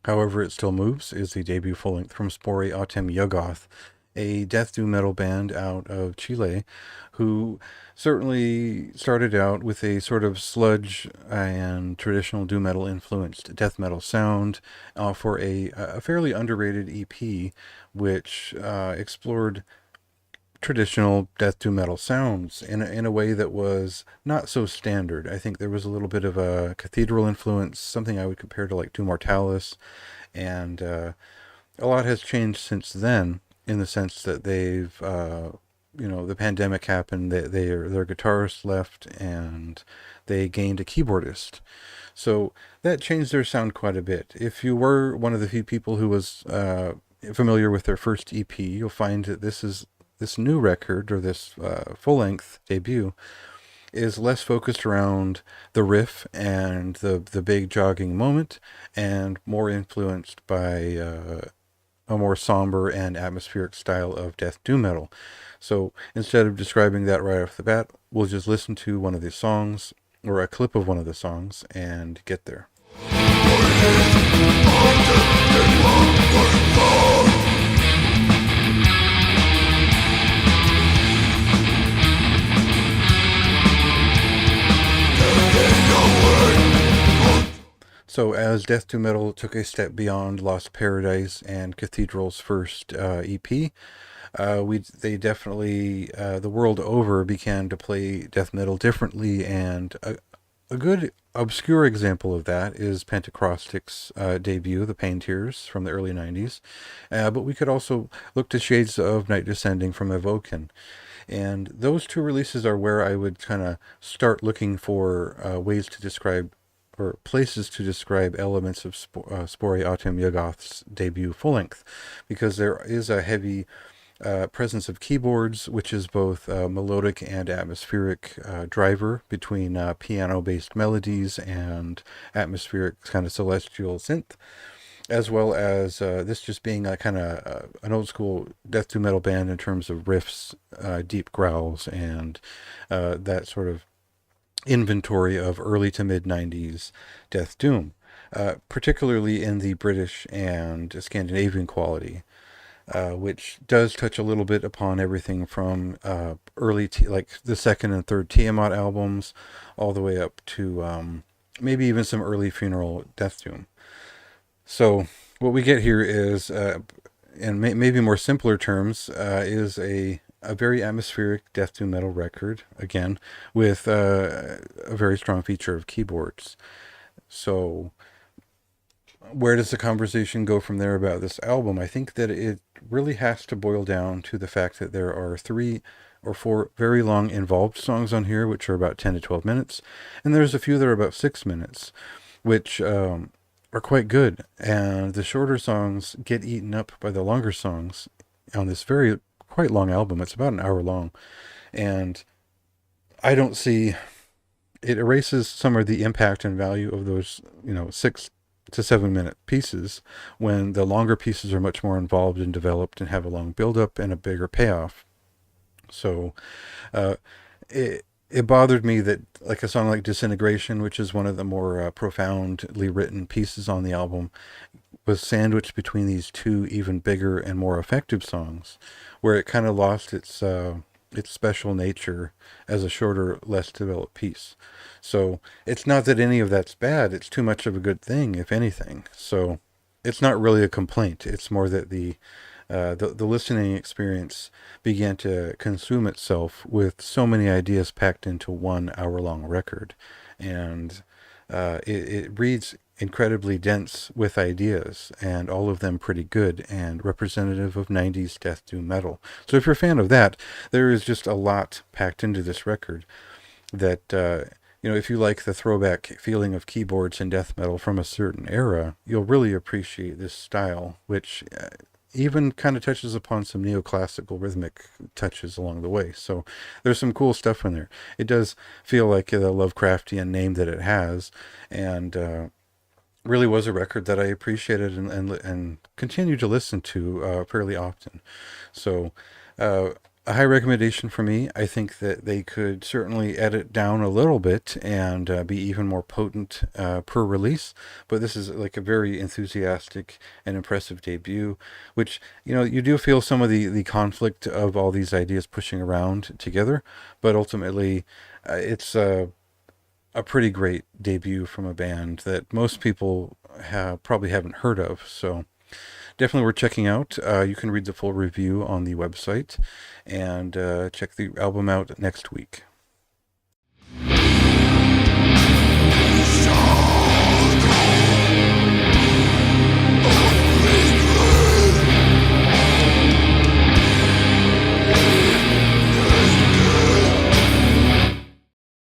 However, It Still Moves is the debut full-length from Sporae Autem Yuggoth, a death doom metal band out of Chile, who certainly started out with a sort of sludge and traditional doom metal influenced death metal sound for a fairly underrated EP, which explored traditional death doom metal sounds in a way that was not so standard. I think there was a little bit of a cathedral influence, something I would compare to like Doom Mortalis, and a lot has changed since then in the sense that the pandemic happened, their guitarist left, and they gained a keyboardist. So that changed their sound quite a bit. If you were one of the few people who was familiar with their first EP, you'll find that this new record, or this full-length debut, is less focused around the riff and the big jogging moment, and more influenced by a more somber and atmospheric style of death doom metal. So instead of describing that right off the bat, we'll just listen to one of the songs, or a clip of one of the songs, and get there. So as death doom metal took a step beyond Lost Paradise and Cathedral's first EP, they definitely the world over began to play death metal differently, and a good obscure example of that is Pentacrostic's debut, The Pain Tears, from the early 90s. But we could also look to shades of Night Descending from Evoken. And those two releases are where I would kind of start looking for ways to describe, or places to describe, elements of Sporae Autem Yuggoth's debut full-length, because there is a heavy presence of keyboards, which is both melodic and atmospheric driver between piano-based melodies and atmospheric kind of celestial synth, as well as this just being a kind of an old school death doom metal band in terms of riffs, deep growls, and that sort of inventory of early to mid 90s death doom, particularly in the British and Scandinavian quality, which does touch a little bit upon everything from like the second and third Tiamat albums, all the way up to maybe even some early funeral death doom. So what we get here is, in maybe more simpler terms, is a very atmospheric death doom metal record, again, with a very strong feature of keyboards. So where does the conversation go from there about this album? I think that it really has to boil down to the fact that there are 3 or 4 very long involved songs on here, which are about 10 to 12 minutes, and there's a few that are about 6 minutes, which are quite good, and the shorter songs get eaten up by the longer songs on this very quite long album. It's about an hour long, and I don't see, it erases some of the impact and value of those 6 to 7 minute pieces, when the longer pieces are much more involved and developed and have a long build up and a bigger payoff. So it bothered me that, like, a song like Disintegration, which is one of the more profoundly written pieces on the album, was sandwiched between these 2 even bigger and more effective songs, where it kind of lost its special nature as a shorter, less developed piece. So it's not that any of that's bad, it's too much of a good thing, if anything. So it's not really a complaint. It's more that the listening experience began to consume itself with so many ideas packed into 1 hour-long record. And it reads incredibly dense with ideas, and all of them pretty good and representative of 90s death doom metal. So if you're a fan of that, there is just a lot packed into this record that, if you like the throwback feeling of keyboards and death metal from a certain era, you'll really appreciate this style, which even kind of touches upon some neoclassical rhythmic touches along the way. So there's some cool stuff in there. It does feel like the Lovecraftian name that it has, and really was a record that I appreciated and continue to listen to fairly often. So A high recommendation for me. I think that they could certainly edit down a little bit and be even more potent per release. But this is like a very enthusiastic and impressive debut, which, you do feel some of the conflict of all these ideas pushing around together. But ultimately, it's a pretty great debut from a band that most people probably haven't heard of. So definitely worth checking out. You can read the full review on the website and check the album out next week.